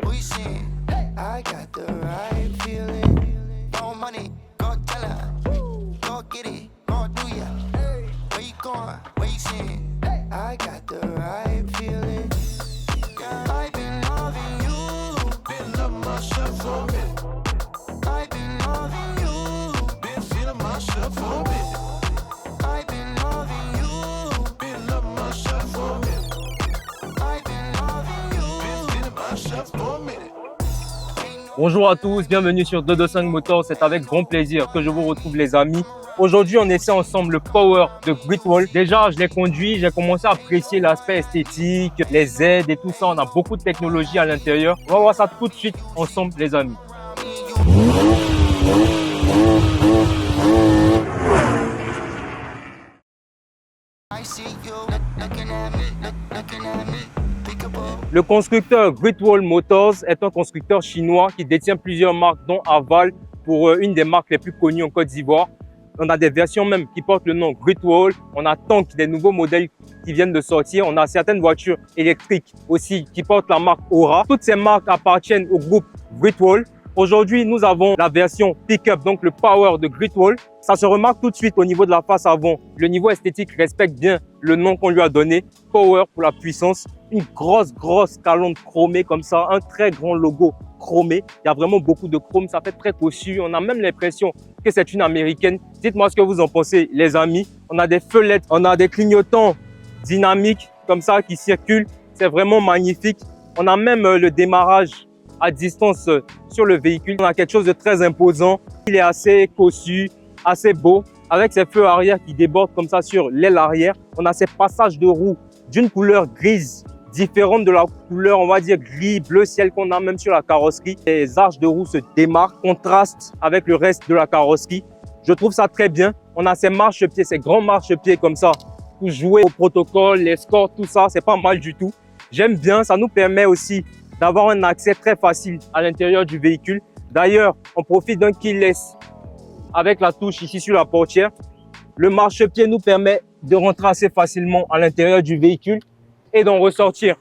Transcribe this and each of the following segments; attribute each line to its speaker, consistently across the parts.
Speaker 1: We sing. I got the right feeling. No money, go tell her. Go get it, go do ya. Where you going? Where you seeing? I got the right feeling. Yeah, I've been loving you. Been loving myself for a minute. I've been loving you. Been feeling myself for a minute. I've been loving you. Been loving myself for a minute. I've been loving you. Been feeling myself for a minute.
Speaker 2: Bonjour à tous, bienvenue sur 225 Motors. C'est avec grand plaisir que je vous retrouve les amis. Aujourd'hui, on essaie ensemble le Power de Great Wall. Déjà, je l'ai conduit, j'ai commencé à apprécier l'aspect esthétique, les aides et tout ça. On a beaucoup de technologie à l'intérieur. On va voir ça tout de suite ensemble les amis. Le constructeur Great Wall Motors est un constructeur chinois qui détient plusieurs marques dont Haval pour une des marques les plus connues en Côte d'Ivoire. On a des versions même qui portent le nom Great Wall. On a Tank, des nouveaux modèles qui viennent de sortir. On a certaines voitures électriques aussi qui portent la marque Aura. Toutes ces marques appartiennent au groupe Great Wall. Aujourd'hui, nous avons la version Pick-up, donc le Power de Great Wall. Ça se remarque tout de suite au niveau de la face avant. Le niveau esthétique respecte bien le nom qu'on lui a donné. Power pour la puissance. Une grosse calandre chromée comme ça. Un très grand logo chromé. Il y a vraiment beaucoup de chrome. Ça fait très cossu. On a même l'impression que c'est une américaine. Dites-moi ce que vous en pensez, les amis. On a des feux LED. On a des clignotants dynamiques comme ça qui circulent. C'est vraiment magnifique. On a même le démarrage à distance sur le véhicule. On a quelque chose de très imposant. Il est assez cossu, assez beau, avec ses feux arrière qui débordent comme ça sur l'aile arrière. On a ces passages de roues d'une couleur grise, différente de la couleur, on va dire gris, bleu ciel qu'on a même sur la carrosserie. Les arches de roues se démarquent, contrastent avec le reste de la carrosserie. Je trouve ça très bien. On a ces marchepieds, ces grands marchepieds comme ça, pour jouer au protocole, l'escorte, tout ça, c'est pas mal du tout. J'aime bien, ça nous permet aussi d'avoir un accès très facile à l'intérieur du véhicule. D'ailleurs, on profite d'un keyless avec la touche ici sur la portière. Le marchepied nous permet de rentrer assez facilement à l'intérieur du véhicule et d'en ressortir.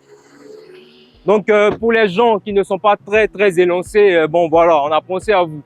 Speaker 2: Donc, pour les gens qui ne sont pas très élancés, bon voilà, on a pensé à vous.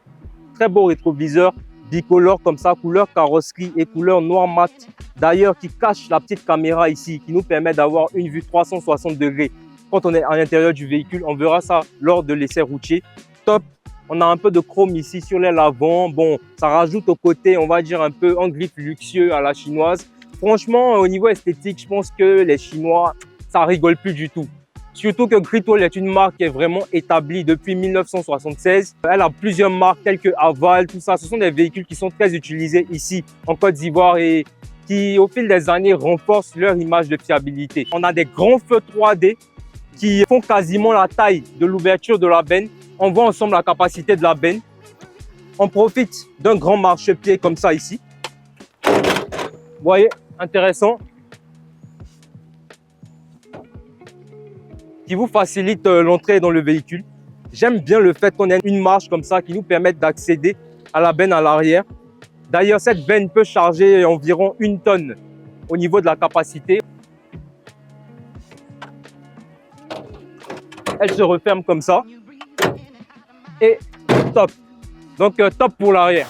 Speaker 2: Très beau rétroviseur bicolore comme ça, couleur carrosserie et couleur noir mat. D'ailleurs, qui cache la petite caméra ici, qui nous permet d'avoir une vue 360 degrés. Quand on est à l'intérieur du véhicule, on verra ça lors de l'essai routier. Top. On a un peu de chrome ici sur l'aile avant. Bon, ça rajoute au côté, on va dire un peu un griffe luxueux à la chinoise. Franchement, au niveau esthétique, je pense que les Chinois, ça rigole plus du tout. Surtout que Great Wall est une marque qui est vraiment établie depuis 1976. Elle a plusieurs marques telles que Haval, tout ça. Ce sont des véhicules qui sont très utilisés ici en Côte d'Ivoire et qui, au fil des années, renforcent leur image de fiabilité. On a des grands feux 3D qui font quasiment la taille de l'ouverture de la benne. On voit ensemble la capacité de la benne. On profite d'un grand marchepied comme ça ici. Vous voyez, intéressant. Qui vous facilite l'entrée dans le véhicule. J'aime bien le fait qu'on ait une marche comme ça qui nous permette d'accéder à la benne à l'arrière. D'ailleurs, cette benne peut charger environ 1 tonne au niveau de la capacité. Elle se referme comme ça. Et top. Donc top pour l'arrière.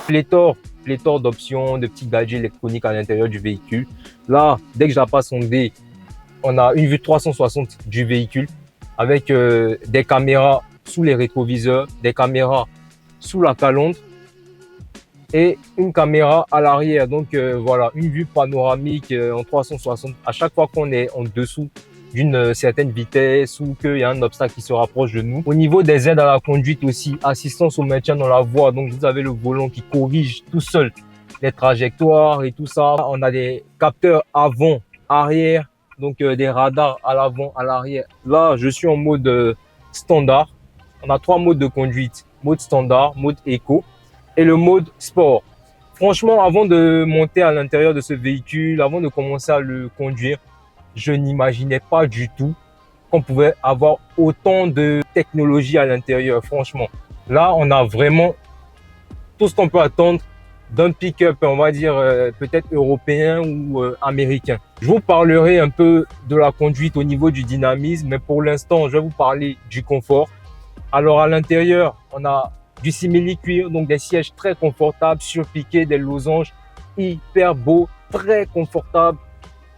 Speaker 2: Pléthore d'options, de petits gadgets électroniques à l'intérieur du véhicule. Là, dès que je la passe en D, on a une vue 360 du véhicule avec des caméras sous les rétroviseurs, des caméras sous la calandre et une caméra à l'arrière. Donc voilà, une vue panoramique en 360 à chaque fois qu'on est en dessous d'une certaine vitesse ou qu'il y a un obstacle qui se rapproche de nous. Au niveau des aides à la conduite aussi, assistance au maintien dans la voie. Donc vous avez le volant qui corrige tout seul les trajectoires et tout ça. On a des capteurs avant, arrière, donc des radars à l'avant, à l'arrière. Là, je suis en mode standard. On a 3 modes de conduite. Mode standard, mode éco et le mode sport. Franchement, avant de monter à l'intérieur de ce véhicule, avant de commencer à le conduire, je n'imaginais pas du tout qu'on pouvait avoir autant de technologie à l'intérieur, franchement. Là, on a vraiment tout ce qu'on peut attendre d'un pick-up, on va dire peut-être européen ou américain. Je vous parlerai un peu de la conduite au niveau du dynamisme, mais pour l'instant, je vais vous parler du confort. Alors à l'intérieur, on a du simili-cuir, donc des sièges très confortables, surpiqués, des losanges hyper beaux, très confortables.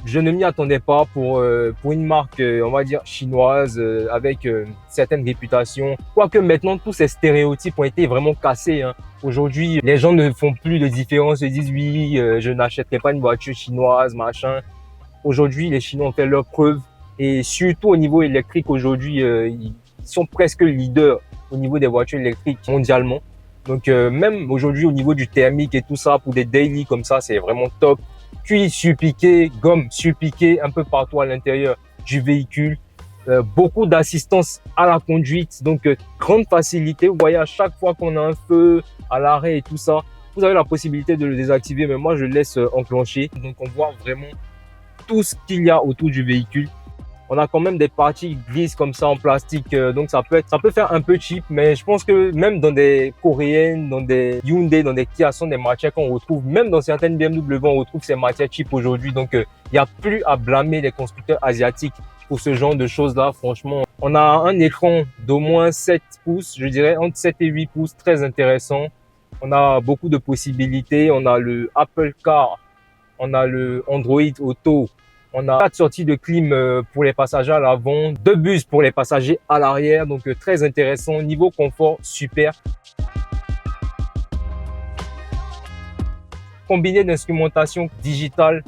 Speaker 2: Je ne m'y attendais pas pour une marque, on va dire, chinoise, avec certaines réputations. Quoique maintenant, tous ces stéréotypes ont été vraiment cassés, hein. Aujourd'hui, les gens ne font plus de différence, se disent oui, je n'achèterai pas une voiture chinoise, machin. Aujourd'hui, les Chinois ont fait leurs preuves et surtout au niveau électrique, aujourd'hui, ils sont presque leaders au niveau des voitures électriques mondialement. Donc même aujourd'hui au niveau du thermique et tout ça, pour des daily comme ça, c'est vraiment top. Cuir surpiqué, gomme surpiquée un peu partout à l'intérieur du véhicule. Beaucoup d'assistance à la conduite, donc grande facilité. Vous voyez, à chaque fois qu'on a un feu à l'arrêt et tout ça, vous avez la possibilité de le désactiver, mais moi je laisse enclencher. Donc on voit vraiment tout ce qu'il y a autour du véhicule. On a quand même des parties grises comme ça en plastique, donc ça peut faire un peu cheap, mais je pense que même dans des coréennes, dans des Hyundai, dans des Kia, sont des matières qu'on retrouve, même dans certaines BMW, on retrouve ces matières cheap aujourd'hui. Donc il n'y a plus à blâmer les constructeurs asiatiques pour ce genre de choses là. Franchement, on a un écran d'au moins 7 pouces, je dirais entre 7 et 8 pouces, très intéressant. On a beaucoup de possibilités, on a le Apple Car, on a le Android Auto. On a 4 sorties de clim pour les passagers à l'avant, 2 bus pour les passagers à l'arrière, donc très intéressant. Niveau confort, super. Combiné d'instrumentation digitale.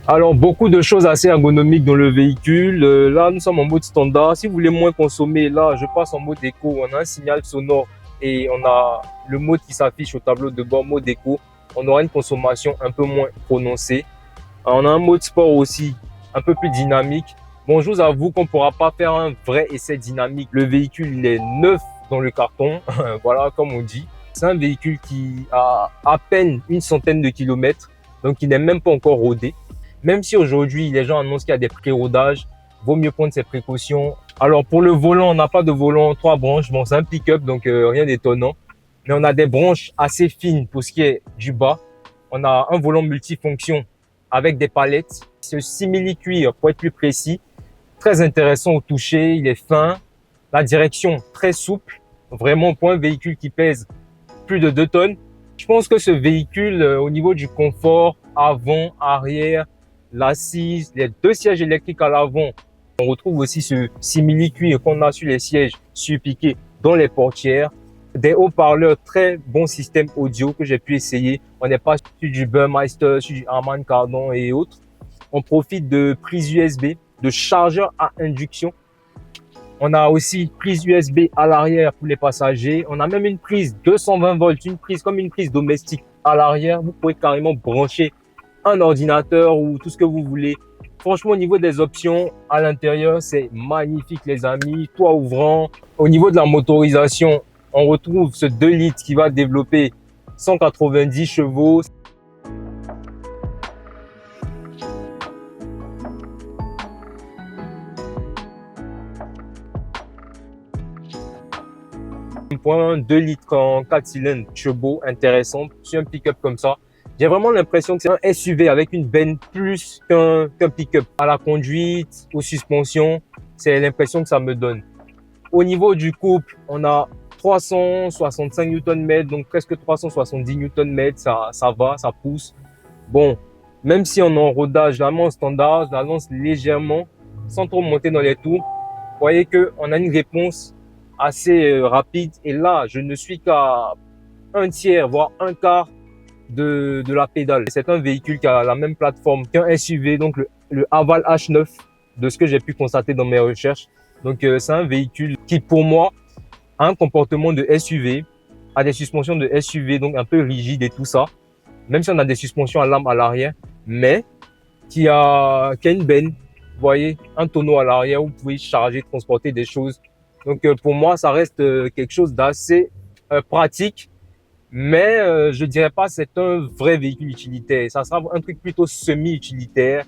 Speaker 2: Alors, beaucoup de choses assez ergonomiques dans le véhicule. Là, nous sommes en mode standard. Si vous voulez moins consommer, là, je passe en mode éco. On a un signal sonore et on a le mode qui s'affiche au tableau de bord, mode éco. On aura une consommation un peu moins prononcée. On a un mode sport aussi, un peu plus dynamique. Bon, je vous avoue qu'on ne pourra pas faire un vrai essai dynamique. Le véhicule, il est neuf dans le carton, voilà, comme on dit. C'est un véhicule qui a à peine une centaine de kilomètres, donc il n'est même pas encore rodé. Même si aujourd'hui, les gens annoncent qu'il y a des pré-rodages, vaut mieux prendre ses précautions. Alors, pour le volant, on n'a pas de volant 3 branches. Bon, c'est un pick-up, donc rien d'étonnant. Mais on a des branches assez fines pour ce qui est du bas. On a un volant multifonction avec des palettes. Ce simili-cuir, pour être plus précis, très intéressant au toucher, il est fin. La direction, très souple, vraiment pour un véhicule qui pèse plus de 2 tonnes. Je pense que ce véhicule, au niveau du confort, avant, arrière, l'assise, les 2 sièges électriques à l'avant, on retrouve aussi ce simili-cuir qu'on a sur les sièges surpiqués dans les portières. Des haut-parleurs, très bon système audio que j'ai pu essayer. On n'est pas sur du Burmeister, sur du Harman Kardon et autres. On profite de prises USB, de chargeurs à induction. On a aussi prise USB à l'arrière pour les passagers. On a même une prise 220 volts, une prise comme une prise domestique à l'arrière. Vous pouvez carrément brancher un ordinateur ou tout ce que vous voulez. Franchement, au niveau des options à l'intérieur, c'est magnifique les amis. Toit ouvrant. Au niveau de la motorisation, on retrouve ce 2 litres qui va développer 190 chevaux. Un 2 litres en 4 cylindres turbo intéressant sur un pick-up comme ça. J'ai vraiment l'impression que c'est un SUV avec une benne plus qu'un pick-up. À la conduite, aux suspensions, c'est l'impression que ça me donne. Au niveau du couple, on a 365 Nm, donc presque 370 Nm, ça va, ça pousse. Bon, même si on est en rodage vraiment standard, je la lance légèrement, sans trop monter dans les tours. Vous voyez qu'on a une réponse assez rapide. Et là, je ne suis qu'à un tiers, voire un quart de la pédale. C'est un véhicule qui a la même plateforme qu'un SUV, donc le Haval H9, de ce que j'ai pu constater dans mes recherches. Donc, c'est un véhicule qui, pour moi, a un comportement de SUV, a des suspensions de SUV, donc un peu rigides et tout ça. Même si on a des suspensions à lame à l'arrière, mais qui a une benne. Vous voyez, un tonneau à l'arrière où vous pouvez charger, transporter des choses. Donc, pour moi, ça reste quelque chose d'assez pratique. Mais je dirais pas c'est un vrai véhicule utilitaire. Ça sera un truc plutôt semi-utilitaire,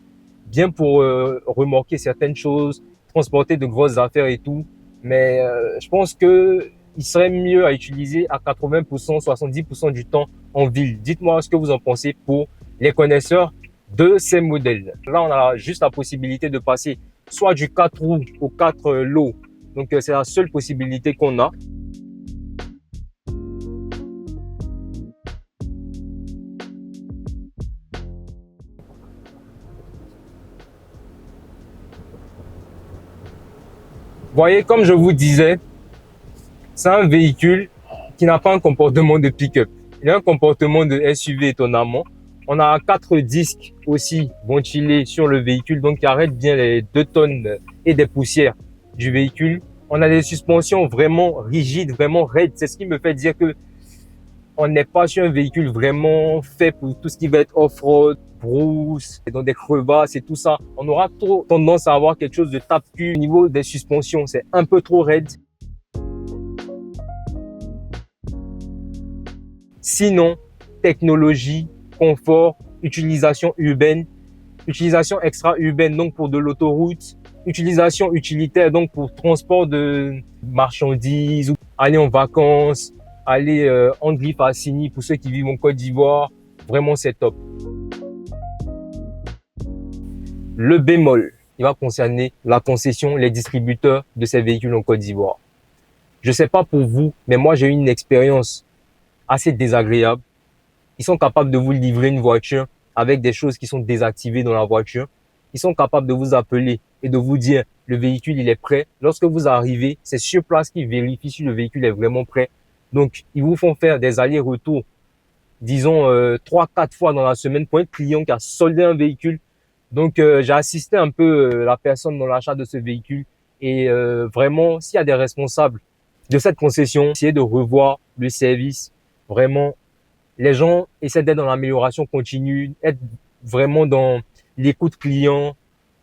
Speaker 2: bien pour remorquer certaines choses, transporter de grosses affaires et tout. Mais je pense que il serait mieux à utiliser à 80%, 70% du temps en ville. Dites-moi ce que vous en pensez pour les connaisseurs de ces modèles. Là, on a juste la possibilité de passer soit du 4 roues au 4 lots. Donc, c'est la seule possibilité qu'on a. Voyez, comme je vous disais, c'est un véhicule qui n'a pas un comportement de pick-up. Il a un comportement de SUV étonnamment. On a 4 disques aussi ventilés sur le véhicule, donc qui arrêtent bien les 2 tonnes et des poussières du véhicule. On a des suspensions vraiment rigides, vraiment raides. C'est ce qui me fait dire que on n'est pas sur un véhicule vraiment fait pour tout ce qui va être off-road, brousse, dans des crevasses et tout ça. On aura trop tendance à avoir quelque chose de tape-cul. Au niveau des suspensions, c'est un peu trop raide. Sinon, technologie, confort, utilisation urbaine, utilisation extra-urbaine, donc pour de l'autoroute, utilisation utilitaire, donc pour transport de marchandises, aller en vacances, aller en griffe à Signy pour ceux qui vivent en Côte d'Ivoire. Vraiment, c'est top. Le bémol, il va concerner la concession, les distributeurs de ces véhicules en Côte d'Ivoire. Je sais pas pour vous, mais moi, j'ai eu une expérience assez désagréable. Ils sont capables de vous livrer une voiture avec des choses qui sont désactivées dans la voiture. Ils sont capables de vous appeler et de vous dire le véhicule il est prêt. Lorsque vous arrivez, c'est sur place qu'ils vérifient si le véhicule est vraiment prêt. Donc, ils vous font faire des allers-retours, disons 3-4 fois dans la semaine pour un client qui a soldé un véhicule. Donc, j'ai assisté un peu la personne dans l'achat de ce véhicule et vraiment, s'il y a des responsables de cette concession, essayez de revoir le service. Vraiment, les gens essaient d'être dans l'amélioration continue, être vraiment dans l'écoute client,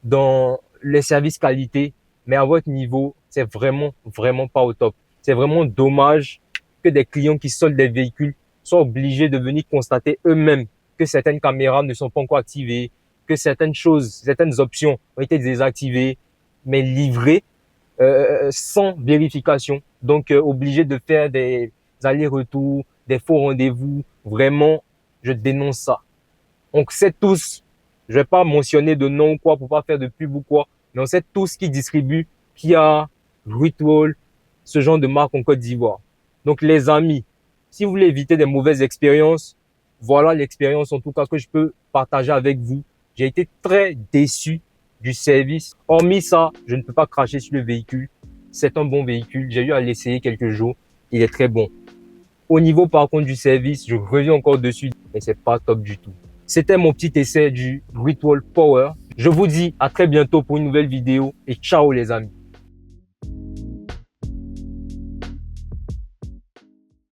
Speaker 2: dans les services qualité, mais à votre niveau, c'est vraiment pas au top. C'est vraiment dommage que des clients qui soldent des véhicules soient obligés de venir constater eux-mêmes que certaines caméras ne sont pas encore activées, que certaines options ont été désactivées, mais livrées sans vérification. Donc, obligés de faire des allers-retours, des faux rendez-vous. Vraiment, je dénonce ça. On sait tous, je vais pas mentionner de nom ou quoi pour pas faire de pub ou quoi, mais on sait tous qui distribue Kia, Great Wall, ce genre de marque en Côte d'Ivoire. Donc les amis, si vous voulez éviter des mauvaises expériences, voilà l'expérience en tout cas que je peux partager avec vous. J'ai été très déçu du service. Hormis ça, je ne peux pas cracher sur le véhicule. C'est un bon véhicule. J'ai eu à l'essayer quelques jours. Il est très bon. Au niveau par contre du service, je reviens encore dessus, mais c'est pas top du tout. C'était mon petit essai du Great Wall Power. Je vous dis à très bientôt pour une nouvelle vidéo et ciao les amis.